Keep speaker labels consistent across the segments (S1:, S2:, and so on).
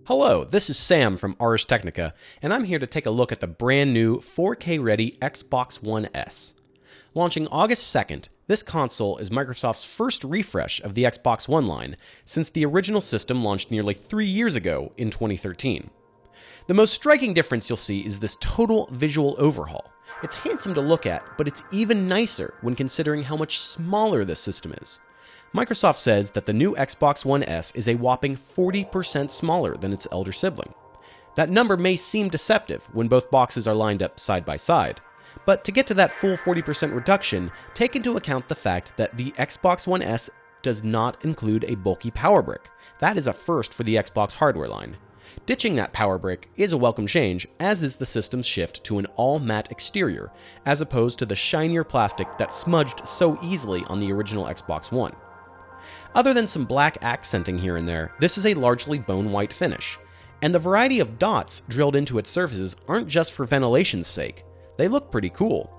S1: Hello, this is Sam from Ars Technica, and I'm here to take a look at the brand new 4K-ready Xbox One S. Launching August 2nd, this console is Microsoft's first refresh of the Xbox One line since the original system launched nearly 3 years ago in 2013. The most striking difference you'll see is this total visual overhaul. It's handsome to look at, but it's even nicer when considering how much smaller this system is. Microsoft says that the new Xbox One S is a whopping 40% smaller than its elder sibling. That number may seem deceptive when both boxes are lined up side by side, but to get to that full 40% reduction, take into account the fact that the Xbox One S does not include a bulky power brick. That is a first for the Xbox hardware line. Ditching that power brick is a welcome change, as is the system's shift to an all-matte exterior, as opposed to the shinier plastic that smudged so easily on the original Xbox One. Other than some black accenting here and there, this is a largely bone-white finish, and the variety of dots drilled into its surfaces aren't just for ventilation's sake. They look pretty cool.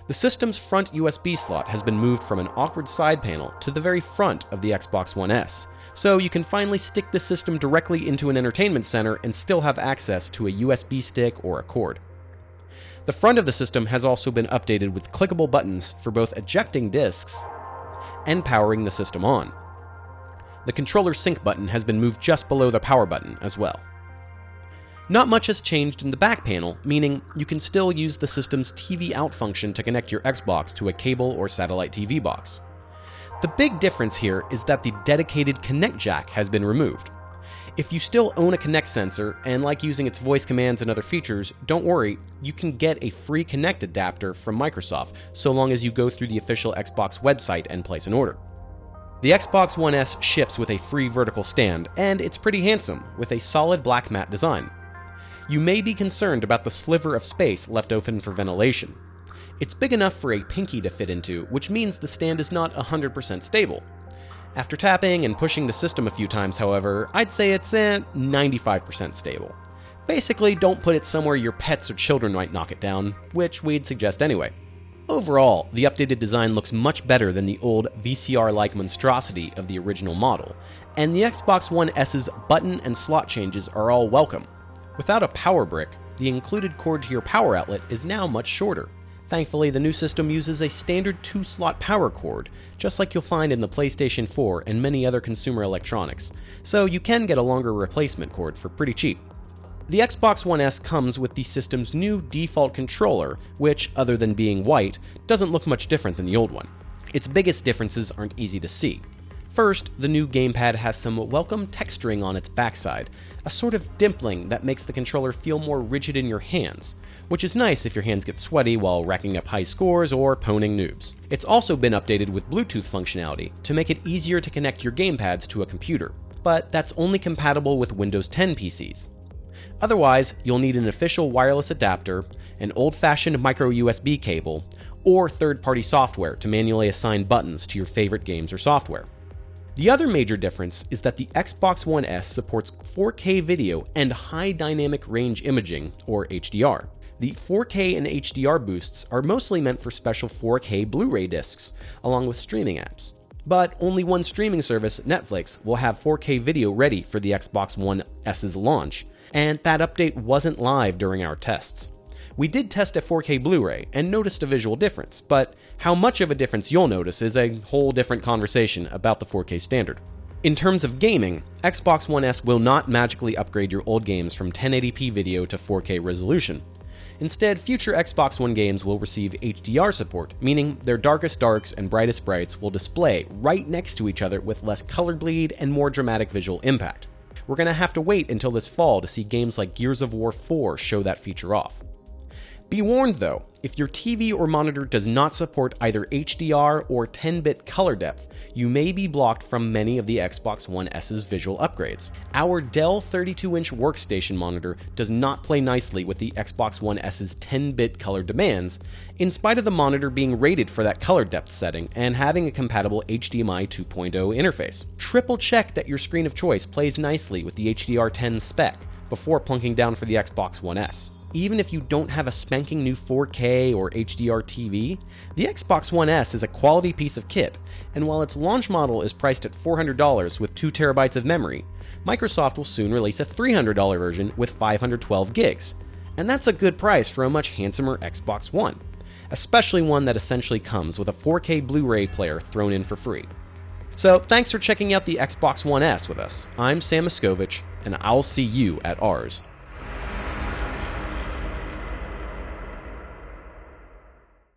S1: The system's front USB slot has been moved from an awkward side panel to the very front of the Xbox One S, so you can finally stick the system directly into an entertainment center and still have access to a USB stick or a cord. The front of the system has also been updated with clickable buttons for both ejecting discs and powering the system on. The controller sync button has been moved just below the power button as well. Not much has changed in the back panel, meaning you can still use the system's TV out function to connect your Xbox to a cable or satellite TV box. The big difference here is that the dedicated Connect jack has been removed. If you still own a Connect sensor and like using its voice commands and other features, don't worry, you can get a free Connect adapter from Microsoft so long as you go through the official Xbox website and place an order. The Xbox One S ships with a free vertical stand, and it's pretty handsome, with a solid black matte design. You may be concerned about the sliver of space left open for ventilation. It's big enough for a pinky to fit into, which means the stand is not 100% stable. After tapping and pushing the system a few times, however, I'd say it's at 95% stable. Basically, don't put it somewhere your pets or children might knock it down, which we'd suggest anyway. Overall, the updated design looks much better than the old VCR-like monstrosity of the original model, and the Xbox One S's button and slot changes are all welcome. Without a power brick, the included cord to your power outlet is now much shorter. Thankfully, the new system uses a standard 2-slot power cord, just like you'll find in the PlayStation 4 and many other consumer electronics, so you can get a longer replacement cord for pretty cheap. The Xbox One S comes with the system's new default controller, which, other than being white, doesn't look much different than the old one. Its biggest differences aren't easy to see. First, the new gamepad has some welcome texturing on its backside, a sort of dimpling that makes the controller feel more rigid in your hands, which is nice if your hands get sweaty while racking up high scores or poning noobs. It's also been updated with Bluetooth functionality to make it easier to connect your gamepads to a computer, but that's only compatible with Windows 10 PCs. Otherwise, you'll need an official wireless adapter, an old-fashioned micro USB cable, or third-party software to manually assign buttons to your favorite games or software. The other major difference is that the Xbox One S supports 4K video and high dynamic range imaging, or HDR. The 4K and HDR boosts are mostly meant for special 4K Blu-ray discs, along with streaming apps. But only one streaming service, Netflix, will have 4K video ready for the Xbox One S's launch, and that update wasn't live during our tests. We did test a 4K Blu-ray and noticed a visual difference, but how much of a difference you'll notice is a whole different conversation about the 4K standard. In terms of gaming, Xbox One S will not magically upgrade your old games from 1080p video to 4K resolution. Instead, future Xbox One games will receive HDR support, meaning their darkest darks and brightest brights will display right next to each other with less color bleed and more dramatic visual impact. We're going to have to wait until this fall to see games like Gears of War 4 show that feature off. Be warned though, if your TV or monitor does not support either HDR or 10-bit color depth, you may be blocked from many of the Xbox One S's visual upgrades. Our Dell 32-inch workstation monitor does not play nicely with the Xbox One S's 10-bit color demands, in spite of the monitor being rated for that color depth setting and having a compatible HDMI 2.0 interface. Triple check that your screen of choice plays nicely with the HDR10 spec before plunking down for the Xbox One S. Even if you don't have a spanking new 4K or HDR TV, the Xbox One S is a quality piece of kit, and while its launch model is priced at $400 with 2 terabytes of memory, Microsoft will soon release a $300 version with 512 gigs. And that's a good price for a much handsomer Xbox One, especially one that essentially comes with a 4K Blu-ray player thrown in for free. So thanks for checking out the Xbox One S with us. I'm Sam Machkovech, and I'll see you at Ars.